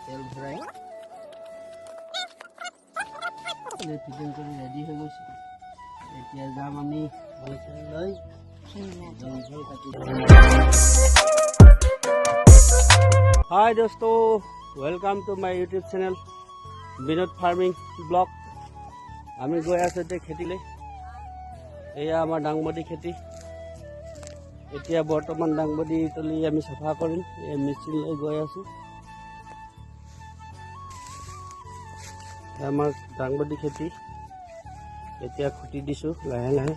তেল ভৰাই ফিটিং কৰি ৰেডি হৈ গৈছে। এতিয়া যাম আমি লৈ জংঘল কাটি। हाय दोस्तों, welcome to my YouTube channel Vinod farming blog. आमी गई आছো खेतिले। एया आमार डांगबडी खेती। एतिया बर्तमान डांगबडी तली आमी सफा करिम। ए मेचिन লৈ गई आছো। आमार डांगबडी खेती एतिया खुटी दिसु लाहे लाहे।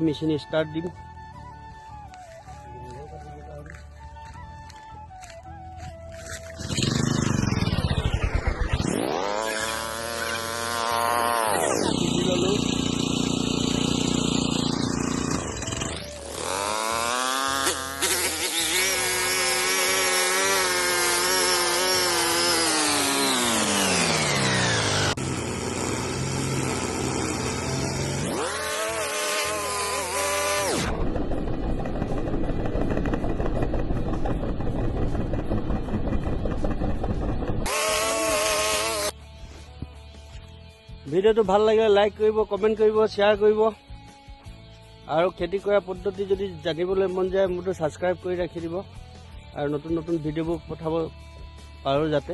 मेशिन स्टार्ट दिम। ভিডিওটো ভাল লাগিলে লাইক কৰিব, কমেন্ট কৰিব, শেয়াৰ কৰিব আৰু খেতি কৰা পদ্ধতি যদি জানিবলৈ মন যায় মোৰটো সাবস্ক্ৰাইব কৰি ৰাখি দিব আৰু নতুন নতুন ভিডিওবোৰ পঠাব পাৰো যাতে।